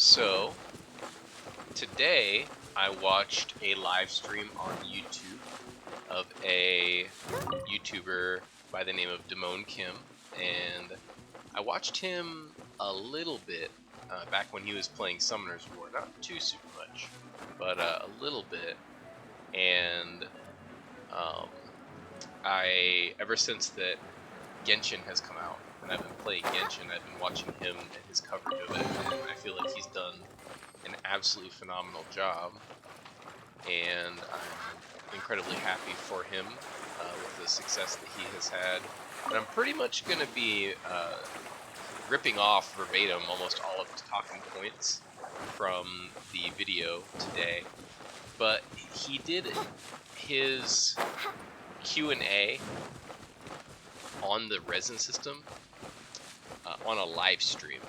So, today I watched a live stream on YouTube of a YouTuber by the name of Demone Kim, and I watched him a little bit back when he was playing Summoner's War, not too super much, but a little bit, and ever since that Genshin has come out, and I've been playing Genshin, I've been watching him and his coverage of it, and I feel like he's done an absolutely phenomenal job, and I'm incredibly happy for him with the success that he has had. And I'm pretty much going to be ripping off verbatim almost all of his talking points from the video today, but he did his Q&A on the resin system on a live stream.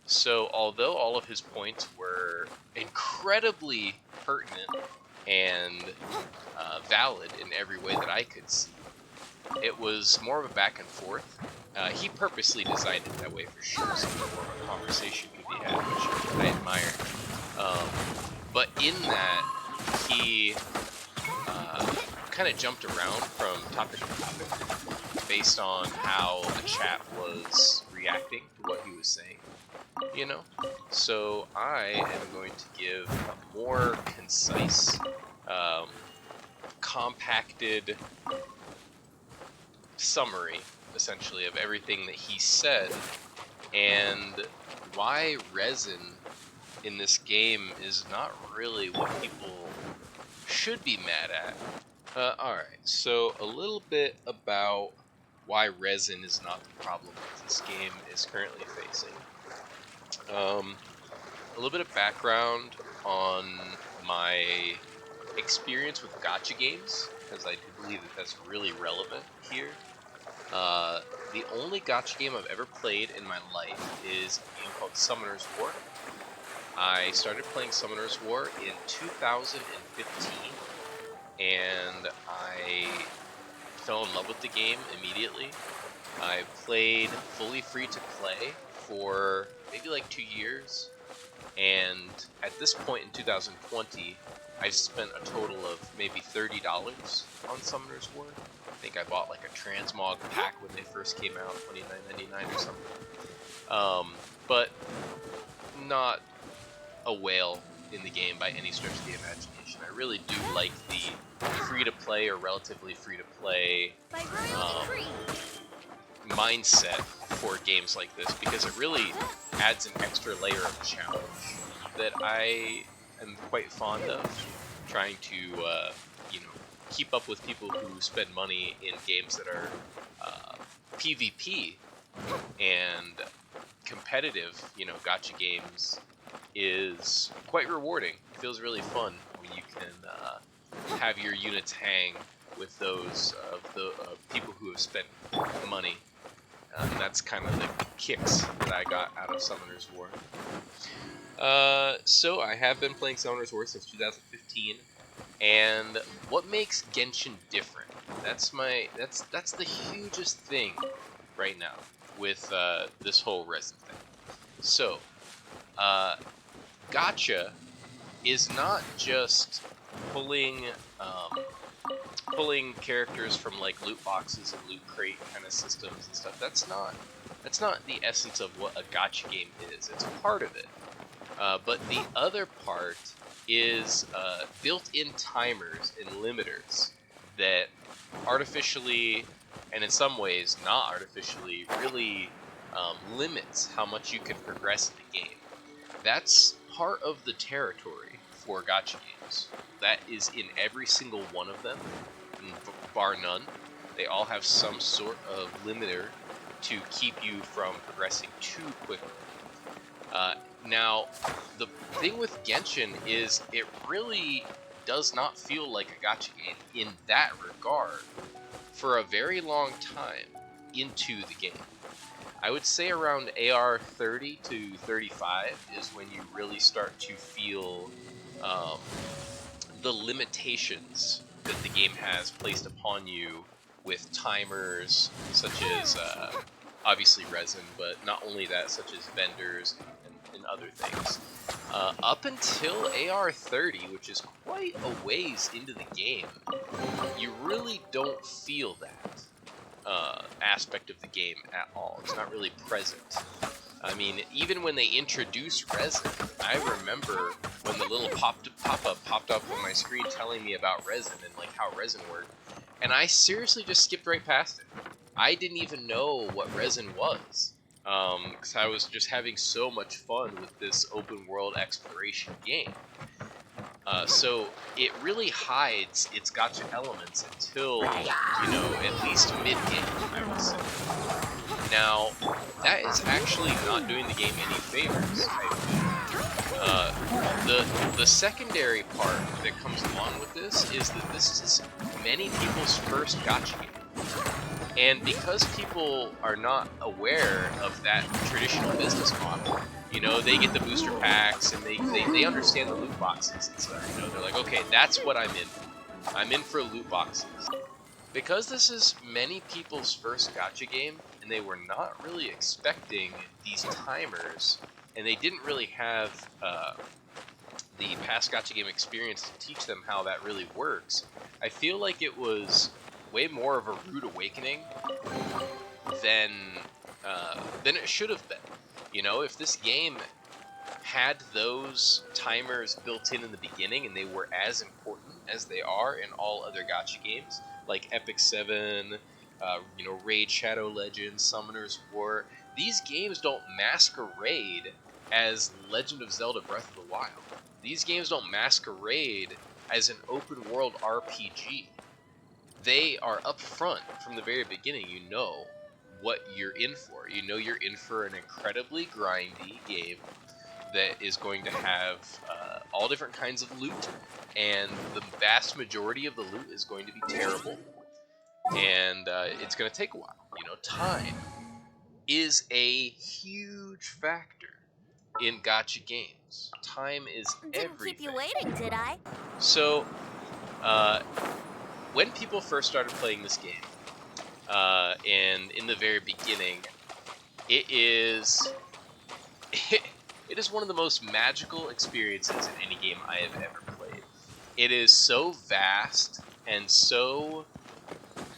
So although all of his points were incredibly pertinent and valid in every way that I could see, it was more of a back and forth. He purposely designed it that way for sure, so more of a conversation could be had, which I admire. But in that, he kind of jumped around from topic to topic based on how the chat was reacting to what he was saying, you know? So I am going to give a more concise, compacted summary, essentially, of everything that he said, and why resin in this game is not really what people should be mad at. Alright, so a little bit about why resin is not the problem that this game is currently facing. A little bit of background on my experience with gacha games, because I do believe that that's really relevant here. The only gacha game I've ever played in my life is a game called Summoner's War. I started playing Summoner's War in 2015, and I fell in love with the game immediately. I played fully free to play for maybe like 2 years, and at this point in 2020, I spent a total of maybe $30 on Summoner's War. I think I bought like a transmog pack when they first came out, $29.99 or something. But not a whale in the game by any stretch of the imagination. I really do like the free-to-play or relatively free-to-play mindset for games like this, because it really adds an extra layer of challenge that I am quite fond of, trying to keep up with people who spend money in games that are PvP and competitive, gacha games is quite rewarding. It feels really fun when you can have your units hang with those of people who have spent money. That's kind of the kicks that I got out of Summoner's War. So I have been playing Summoner's War since 2015, and what makes Genshin different? That's the hugest thing right now with this whole resin thing. So, gacha is not just pulling characters from like loot boxes and loot crate kind of systems and stuff. That's not the essence of what a gacha game is. It's part of it, but the other part is built-in timers and limiters that artificially, and in some ways not artificially, really limits how much you can progress in the game. That's part of the territory for gacha games. That is in every single one of them, bar none. They all have some sort of limiter to keep you from progressing too quickly. Now, the thing with Genshin is it really does not feel like a gacha game in that regard for a very long time into the game. I would say around AR 30 to 35 is when you really start to feel the limitations that the game has placed upon you with timers, such as obviously resin, but not only that, such as vendors and and other things. Up until AR30, which is quite a ways into the game, you really don't feel that aspect of the game at all. It's not really present. I mean, even when they introduced resin, I remember when the little pop-up popped up on my screen telling me about resin and like how resin worked, and I seriously just skipped right past it. I didn't even know what resin was, because I was just having so much fun with this open world exploration game. So it really hides its gacha elements until, you know, at least mid-game, I would say. Now, that is actually not doing the game any favors, I think. The secondary part that comes along with this is that this is many people's first gacha game. And because people are not aware of that traditional business model, you know, they get the booster packs and they understand the loot boxes and stuff. You know, they're like, okay, that's what I'm in for. I'm in for loot boxes. Because this is many people's first gacha game, and they were not really expecting these timers, and they didn't really have the past gacha game experience to teach them how that really works, I feel like it was way more of a rude awakening than it should have been. You know, if this game had those timers built in the beginning, and they were as important as they are in all other gacha games, like Epic 7, you know, Raid Shadow Legends, Summoner's War, these games don't masquerade as Legend of Zelda Breath of the Wild. These games don't masquerade as an open world RPG. They are up front from the very beginning. You know what you're in for. You know you're in for an incredibly grindy game that is going to have all different kinds of loot, and the vast majority of the loot is going to be terrible, and it's going to take a while. You know, time is a huge factor in gacha games. Time is everything. Didn't keep you waiting, did I? So, when people first started playing this game, and in the very beginning, it is one of the most magical experiences in any game I have ever played. It is so vast and so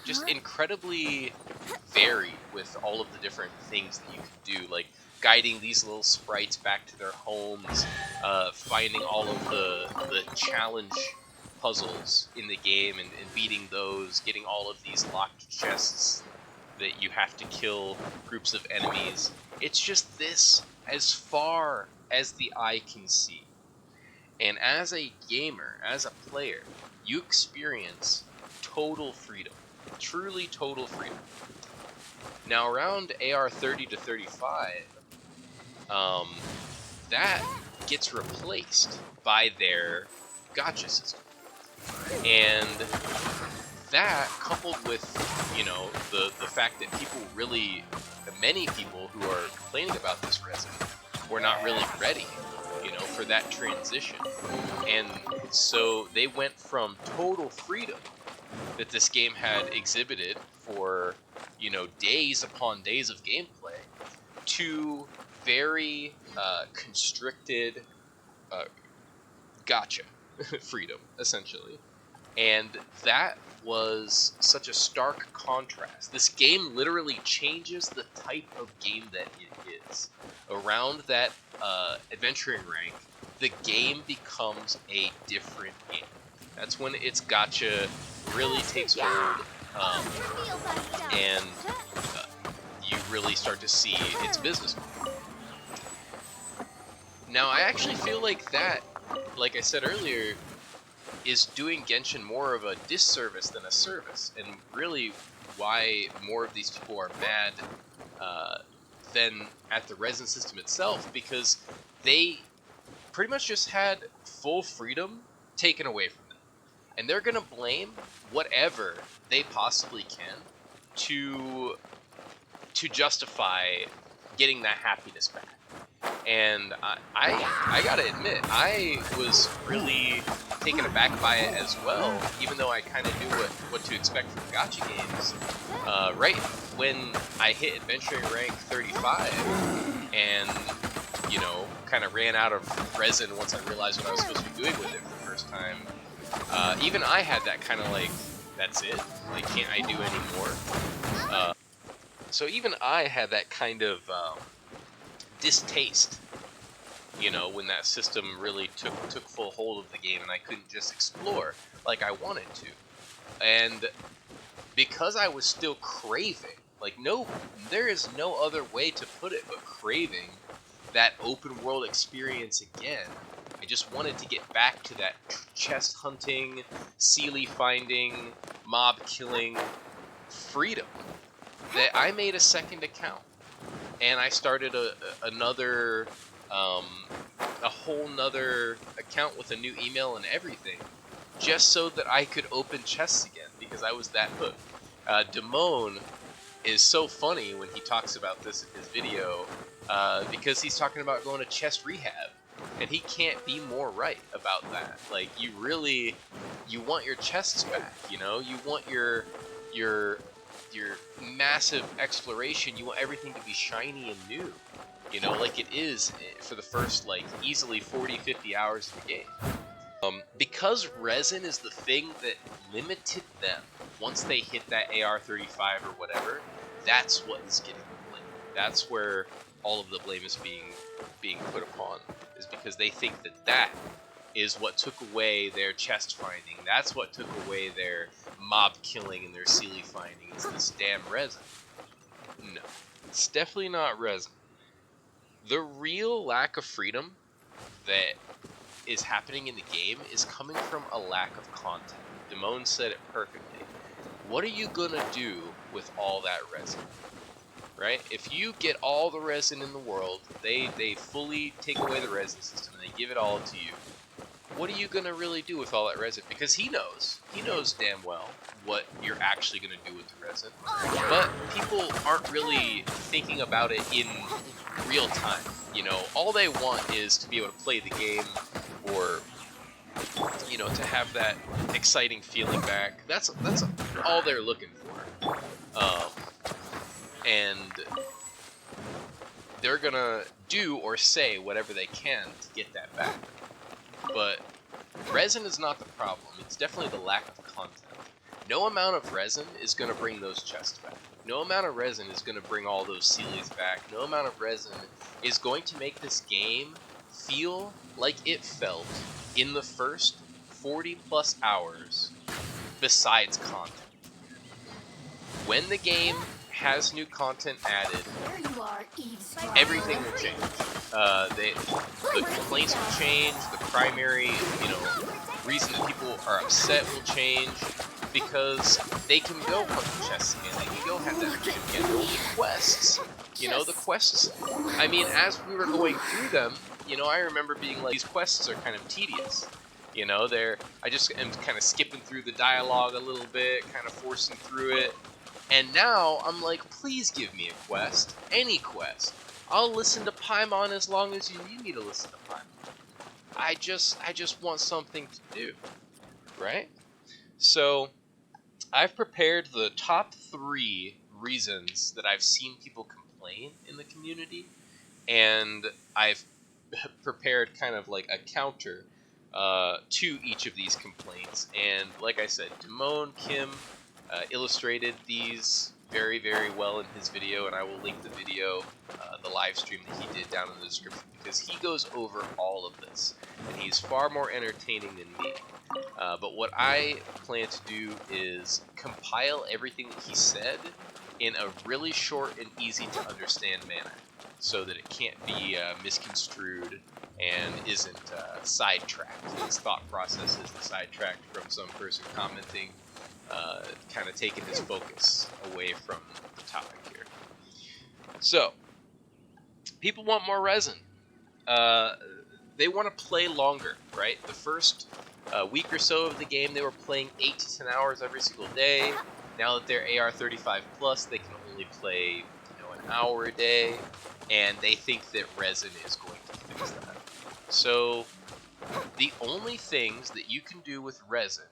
just incredibly varied with all of the different things that you can do, like guiding these little sprites back to their homes, finding all of the challenge puzzles in the game and beating those, getting all of these locked chests that you have to kill groups of enemies. It's just this as far as the eye can see. And as a gamer, as a player, you experience total freedom. Truly total freedom. Now around AR 30 to 35, that gets replaced by their gacha system. And that, coupled with, you know, the fact that many people who are complaining about this resin were not really ready, you know, for that transition. And so they went from total freedom that this game had exhibited for, you know, days upon days of gameplay to very constricted gacha freedom, essentially. And that was such a stark contrast. This game literally changes the type of game that it is. Around that adventuring rank, the game becomes a different game. That's when its gacha really takes hold, and you really start to see its business model. Now, I actually feel like that, like I said earlier, is doing Genshin more of a disservice than a service, and really why more of these people are mad than at the resin system itself, because they pretty much just had full freedom taken away from them. And they're going to blame whatever they possibly can to justify getting that happiness back. And I gotta admit, I was really taken aback by it as well, even though I kind of knew what to expect from gacha games. Right when I hit adventuring rank 35, and you know, kind of ran out of resin once I realized what I was supposed to be doing with it for the first time. Even I had that kind of like, that's it? Like, can't I do any more? So even I had that kind of distaste, you know, when that system really took full hold of the game and I couldn't just explore like I wanted to. And because I was still craving, like, no, there is no other way to put it but craving that open world experience again. I just wanted to get back to that chest hunting, Sealy finding, mob killing freedom. That I made a second account and I started another, a whole nother account with a new email and everything, just so that I could open chests again because I was that hooked. Demone is so funny when he talks about this in his video, because he's talking about going to chest rehab, and he can't be more right about that. Like, you want your chests back, you know? You want your massive exploration. You want everything to be shiny and new, you know, like it is for the first, like, easily 40-50 hours of the game. Because resin is the thing that limited them once they hit that AR-35 or whatever, that's what is getting the blame. That's where all of the blame is being put upon, is because they think that is what took away their chest finding. That's what took away their mob killing and their Sealy finding. It's this damn resin. No, it's definitely not resin. The real lack of freedom that is happening in the game is coming from a lack of content. Demone said it perfectly. What are you gonna do with all that resin? Right? If you get all the resin in the world, they fully take away the resin system and they give it all to you. What are you gonna really do with all that resin? Because he knows damn well what you're actually gonna do with the resin. But people aren't really thinking about it in real time. You know, all they want is to be able to play the game, or, you know, to have that exciting feeling back. That's all they're looking for. And they're gonna do or say whatever they can to get that back. But resin is not the problem. It's definitely the lack of content. No amount of resin is going to bring those chests back. No amount of resin is going to bring all those Sealies back. No amount of resin is going to make this game feel like it felt in the first 40 plus hours besides content. When the game has new content added, everything will change. The complaints will change. The primary, you know, reason that people are upset will change, because they can go hunt the chests again. They can go have that again. The quests, you know, the quests. I mean, as we were going through them, you know, I remember being like, these quests are kind of tedious. You know, I just am kind of skipping through the dialogue a little bit, kind of forcing through it. And now I'm like, please give me a quest, any quest. I'll listen to Paimon as long as you need me to listen to Paimon. I just want something to do, right? So I've prepared the top 3 reasons that I've seen people complain in the community, and I've prepared kind of like a counter to each of these complaints. And like I said, Demone Kim illustrated these very, very well in his video, and I will link the video, the live stream that he did, down in the description, because he goes over all of this, and he's far more entertaining than me. But what I plan to do is compile everything that he said in a really short and easy to understand manner, so that it can't be misconstrued and isn't sidetracked. His thought process isn't sidetracked from some person commenting, kind of taking his focus away from the topic here. So, people want more resin. They want to play longer, right? The first week or so of the game, they were playing 8 to 10 hours every single day. Now that they're AR-35 plus, they can only play, you know, an hour a day, and they think that resin is going to fix that. So, the only things that you can do with resin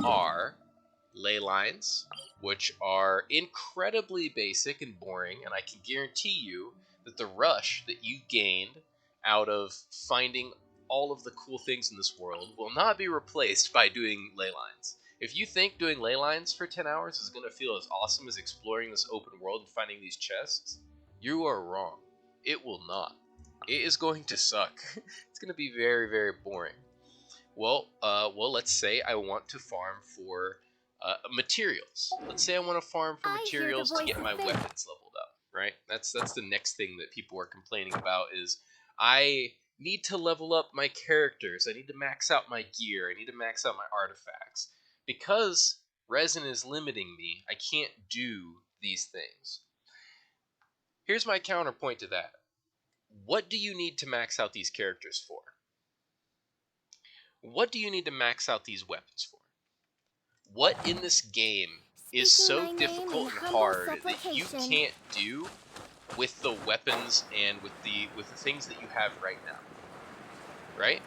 are ley lines, which are incredibly basic and boring, and I can guarantee you that the rush that you gained out of finding all of the cool things in this world will not be replaced by doing ley lines. If you think doing ley lines for 10 hours is going to feel as awesome as exploring this open world and finding these chests, you are wrong. It will not. It is going to suck. It's going to be very, very boring. Well, let's say I want to farm for materials. Let's say I want to farm for materials to get my weapons leveled up, right? That's the next thing that people are complaining about is I need to level up my characters. I need to max out my gear. I need to max out my artifacts. Because resin is limiting me, I can't do these things. Here's my counterpoint to that. What do you need to max out these characters for? What do you need to max out these weapons for? What in this game is so difficult and hard that you can't do with the weapons and with the things that you have right now? Right?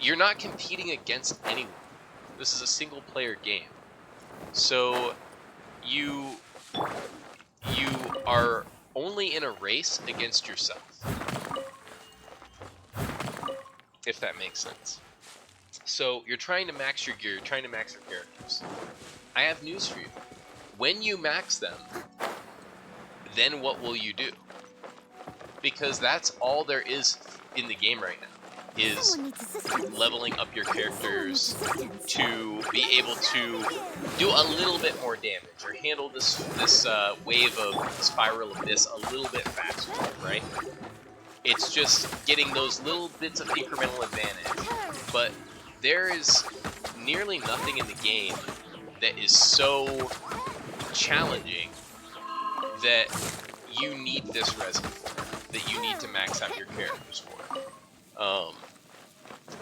You're not competing against anyone. This is a single player game. So you are only in a race against yourself. If that makes sense. So you're trying to max your gear, you're trying to max your characters. I have news for you. When you max them, then what will you do? Because that's all there is in the game right now, is leveling up your characters to be able to do a little bit more damage or handle this wave of Spiral Abyss a little bit faster, right? It's just getting those little bits of incremental advantage. But there is nearly nothing in the game that is so challenging that you need this resin for, that you need to max out your characters for.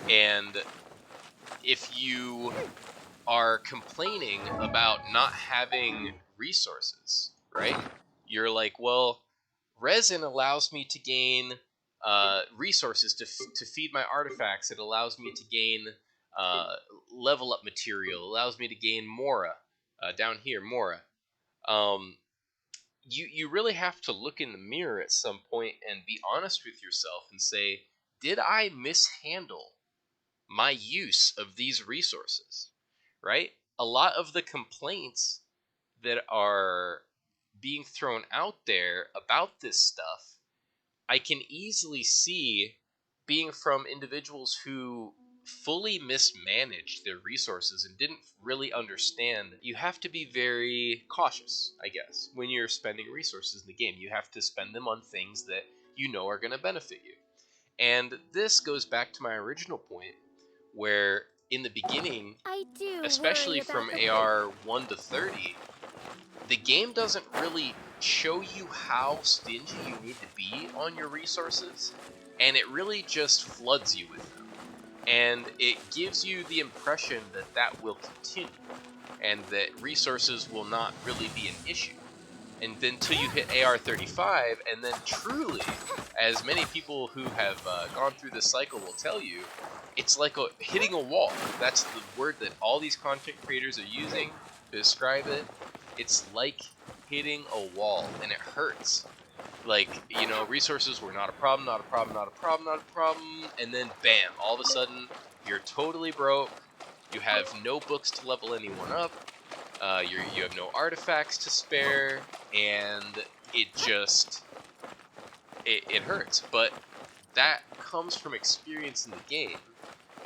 And if you are complaining about not having resources, right? You're like, well, resin allows me to gain resources to feed my artifacts. It allows me to gain level up material. It allows me to gain Mora. Down here, Mora. You really have to look in the mirror at some point and be honest with yourself and say, did I mishandle my use of these resources? Right? A lot of the complaints that are being thrown out there about this stuff, I can easily see being from individuals who fully mismanaged their resources and didn't really understand. You have to be very cautious, I guess, when you're spending resources in the game. You have to spend them on things that you know are going to benefit you. And this goes back to my original point, where in the beginning, especially from AR 1 to 30, the game doesn't really show you how stingy you need to be on your resources, and it really just floods you with them. And it gives you the impression that that will continue, and that resources will not really be an issue. And then until you hit AR 35, and then truly, as many people who have gone through this cycle will tell you, it's like hitting a wall. That's the word that all these content creators are using to describe it. It's like hitting a wall, and it hurts. Like, you know, resources were not a problem, not a problem, not a problem, not a problem, and then bam, all of a sudden, you're totally broke, you have no books to level anyone up, you have no artifacts to spare, and it just, it hurts. But that comes from experience in the game.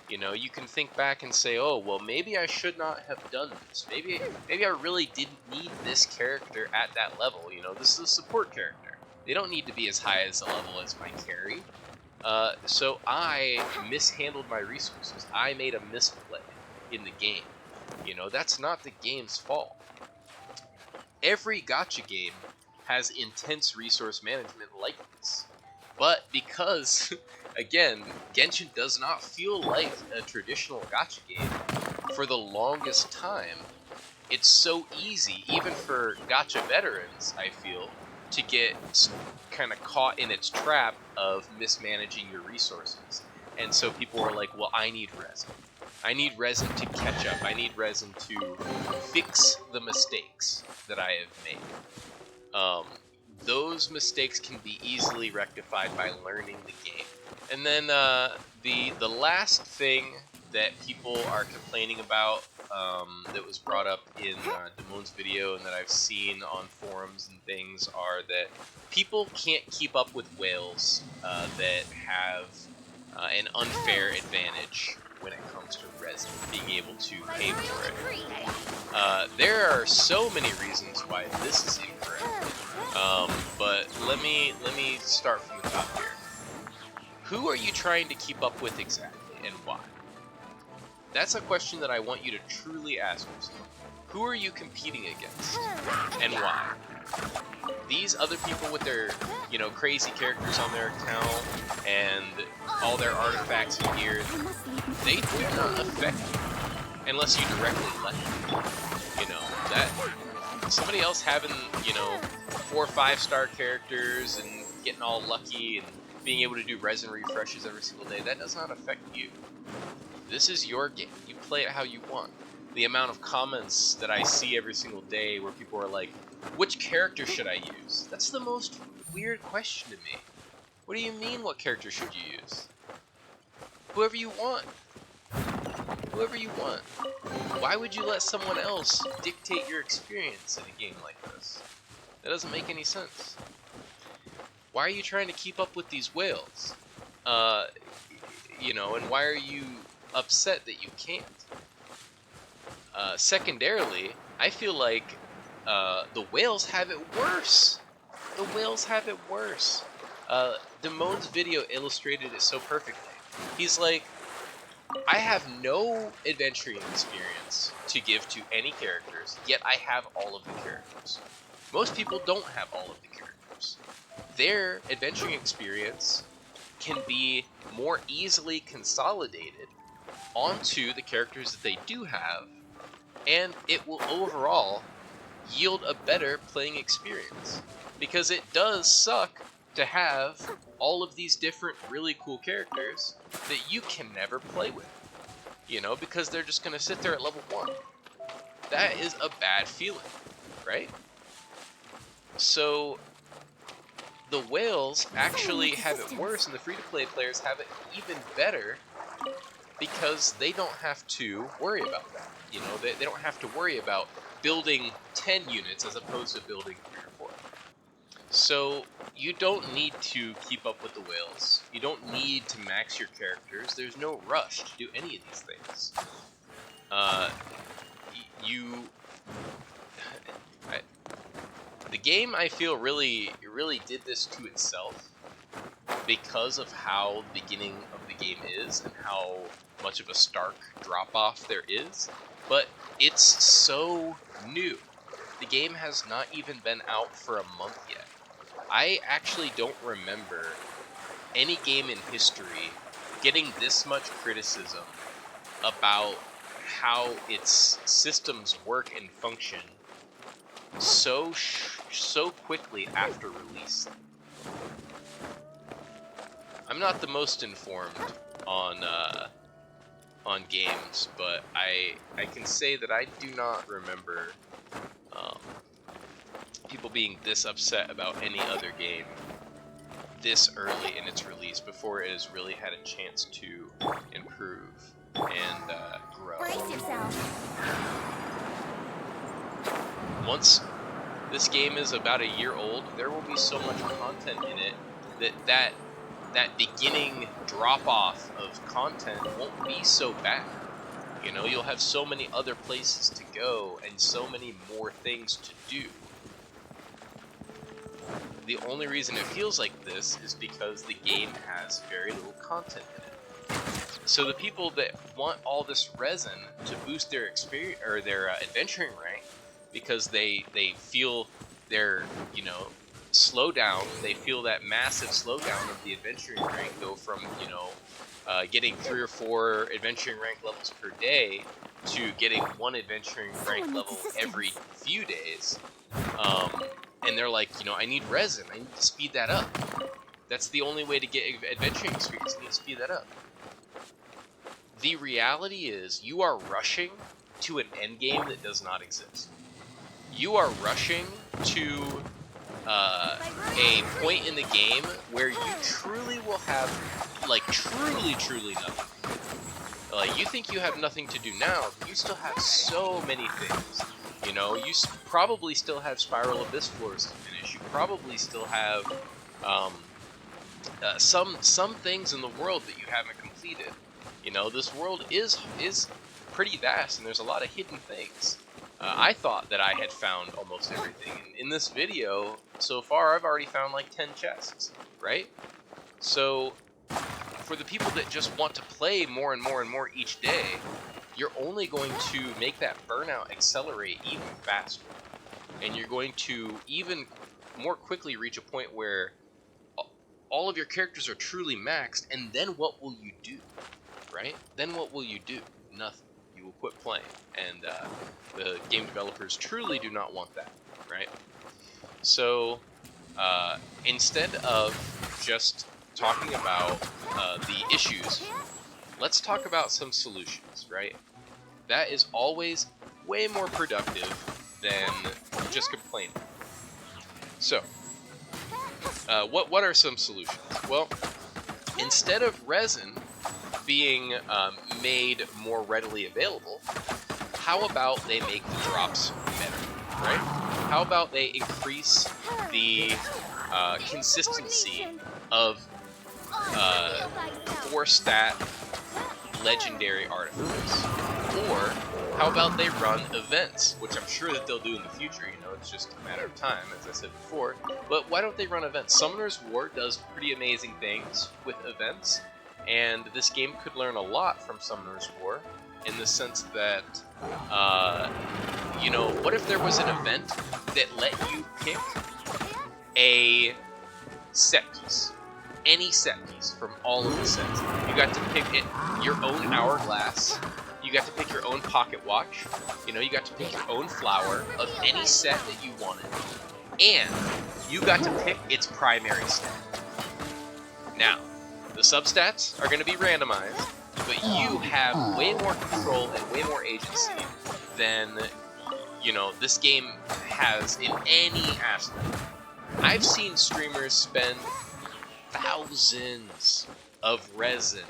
You know, you can think back and say, oh, well, maybe I should not have done this. Maybe I really didn't need this character at that level. You know, this is a support character. They don't need to be as high as a level as my carry. So I mishandled my resources. I made a misplay in the game. You know, that's not the game's fault. Every gacha game has intense resource management like this. But because, again, Genshin does not feel like a traditional gacha game, for the longest time, it's so easy, even for gacha veterans, I feel, to get kind of caught in its trap of mismanaging your resources. And so people are like, well, I need resin. I need resin to catch up. I need resin to fix the mistakes that I have made. those mistakes can be easily rectified by learning the game. And then the last thing that people are complaining about that was brought up in Demone's video and that I've seen on forums and things are that people can't keep up with whales that have an unfair advantage when it comes to resin, being able to pay for it. There are so many reasons why this is incorrect, but let me start from the top here. Who are you trying to keep up with exactly, and why? That's a question that I want you to truly ask yourself. Who are you competing against, and why? These other people with their, crazy characters on their account and all their artifacts and gear, they do not affect you unless you directly let them. That somebody else having, 4 or 5-star characters and getting all lucky and being able to do resin refreshes every single day, that does not affect you. This is your game. You play it how you want. The amount of comments that I see every single day where people are like, which character should I use? That's the most weird question to me. What do you mean, what character should you use? Whoever you want. Whoever you want. Why would you let someone else dictate your experience in a game like this? That doesn't make any sense. Why are you trying to keep up with these whales? And why are you upset that you can't? Secondarily, I feel like the whales have it worse. The whales have it worse. Demone's video illustrated it so perfectly. He's like, I have no adventuring experience to give to any characters, yet I have all of the characters. Most people don't have all of the characters. Their adventuring experience can be more easily consolidated onto the characters that they do have, and it will overall yield a better playing experience. Because it does suck to have all of these different really cool characters that you can never play with, because they're just going to sit there at level 1. That is a bad feeling, right? So the whales actually have it worse, and the free-to-play players have it even better because they don't have to worry about that. They don't have to worry about building 10 units as opposed to building 3 or 4. So you don't need to keep up with the whales. You don't need to max your characters. There's no rush to do any of these things. The game, I feel, really did this to itself because of how the beginning of the game is and how much of a stark drop-off there is. But it's so new. The game has not even been out for a month yet. I actually don't remember any game in history getting this much criticism about how its systems work and function so quickly after release. I'm not the most informed on games, but I can say that I do not remember people being this upset about any other game this early in its release before it has really had a chance to improve and grow. Brace yourself. Once this game is about a year old, there will be so much content in it that beginning drop-off of content won't be so bad. You'll have so many other places to go and so many more things to do. The only reason it feels like this is because the game has very little content in it. So the people that want all this resin to boost their experience or their adventuring rank, because they feel their slowdown, they feel that massive slowdown of the adventuring rank go from getting 3 or 4 adventuring rank levels per day to getting 1 adventuring rank level every few days. And they're like, I need resin. I need to speed that up. That's the only way to get adventuring experience. I need to speed that up. The reality is, you are rushing to an endgame that does not exist. You are rushing to a point in the game where you truly will have, like, truly nothing. Like, you think you have nothing to do now, but you still have so many things. You know, you probably still have Spiral Abyss floors to finish. You probably still have some things in the world that you haven't completed. You know, this world is pretty vast, and there's a lot of hidden things. I thought that I had found almost everything. In this video, so far, I've already found like 10 chests, right? So, for the people that just want to play more and more and more each day, you're only going to make that burnout accelerate even faster. And you're going to even more quickly reach a point where all of your characters are truly maxed, and then what will you do, right? Then what will you do? Nothing. You will quit playing, and the game developers truly do not want that, right? So instead of just talking about the issues, let's talk about some solutions, right? That is always way more productive than just complaining. So, what are some solutions? Well, instead of resin being made more readily available, how about they make the drops better, right? How about they increase the consistency of 4-stat legendary artifacts? Or how about they run events, which I'm sure that they'll do in the future, you know, it's just a matter of time, as I said before. But why don't they run events? Summoner's War does pretty amazing things with events, and this game could learn a lot from Summoner's War, in the sense that, you know, what if there was an event that let you pick a set piece? Any set piece from all of the sets. You got to pick your own hourglass. You got to pick your own pocket watch. You know, you got to pick your own flower of any set that you wanted. And you got to pick its primary stat. Now, the substats are going to be randomized, but you have way more control and way more agency than, you know, this game has in any aspect. I've seen streamers spend thousands of resin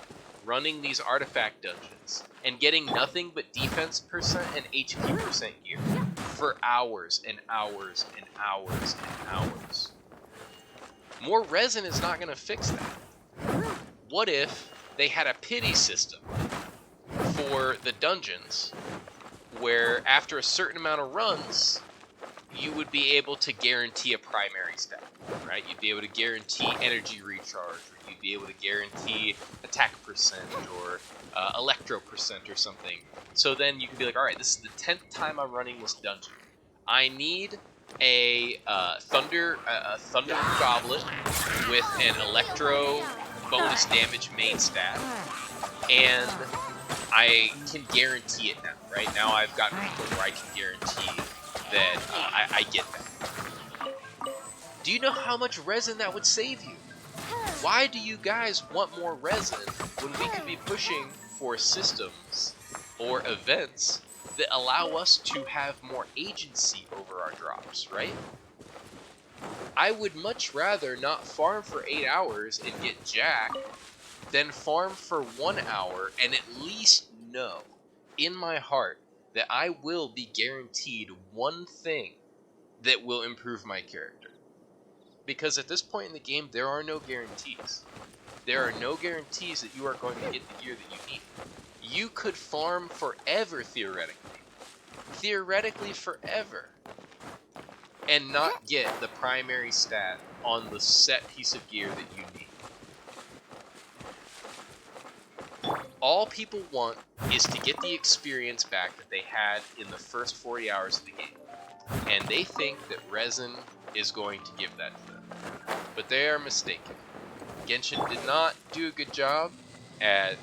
running these artifact dungeons and getting nothing but defense percent and HP percent gear for hours and hours and hours and hours. More resin is not going to fix that. What if they had a pity system for the dungeons where after a certain amount of runs you would be able to guarantee a primary stat, right? You'd be able to guarantee energy recharge, or you'd be able to guarantee attack percent, or electro percent, or something. So then you can be like, all right, this is the 10th time I'm running this dungeon. I need a thunder goblet with an electro bonus damage main stat, and I can guarantee it now, right? Now I've gotten to the point where I can guarantee that I get that. Do you know how much resin that would save you? Why do you guys want more resin when we could be pushing for systems or events that allow us to have more agency over our drops, right? I would much rather not farm for 8 hours and get jack than farm for 1 hour and at least know in my heart that I will be guaranteed one thing that will improve my character. Because at this point in the game, there are no guarantees. There are no guarantees that you are going to get the gear that you need. You could farm forever, theoretically. Theoretically forever. And not get the primary stat on the set piece of gear that you need. All people want is to get the experience back that they had in the first 40 hours of the game. And they think that resin is going to give that to them. But they are mistaken. Genshin did not do a good job at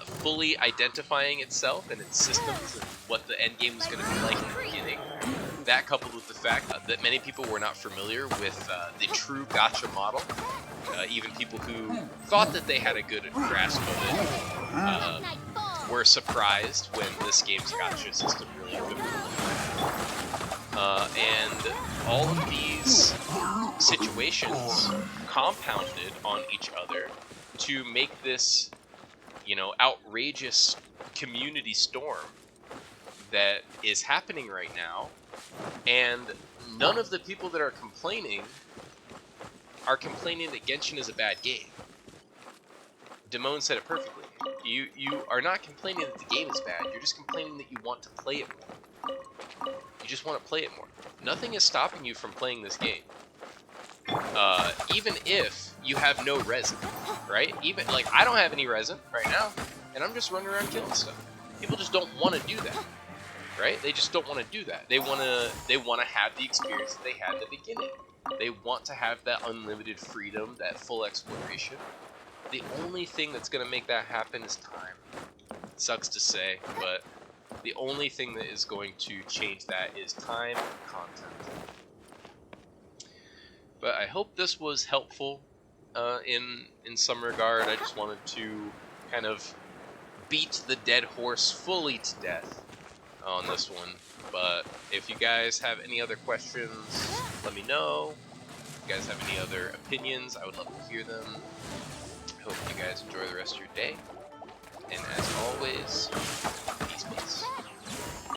fully identifying itself and its systems and what the end game was going to be like in the beginning. That coupled with the fact that many people were not familiar with the true gacha model. Even people who thought that they had a good grasp of it were surprised when this game's gacha system really couldn't. and all of these situations compounded on each other to make this, you know, outrageous community storm that is happening right now. And none of the people that are complaining that Genshin is a bad game. Demone said it perfectly. You are not complaining that the game is bad. You're just complaining that you want to play it more. You just want to play it more. Nothing is stopping you from playing this game. Even if you have no resin, right? Even like I don't have any resin right now, and I'm just running around killing stuff. People just don't want to do that, right? They just don't want to do that. They want to have the experience that they had at the beginning. They want to have that unlimited freedom, that full exploration. The only thing that's going to make that happen is time. It sucks to say, but the only thing that is going to change that is time and content. But I hope this was helpful in some regard. I just wanted to kind of beat the dead horse fully to death on this one. But if you guys have any other questions, let me know. If you guys have any other opinions, I would love to hear them. I hope you guys enjoy the rest of your day. And as always,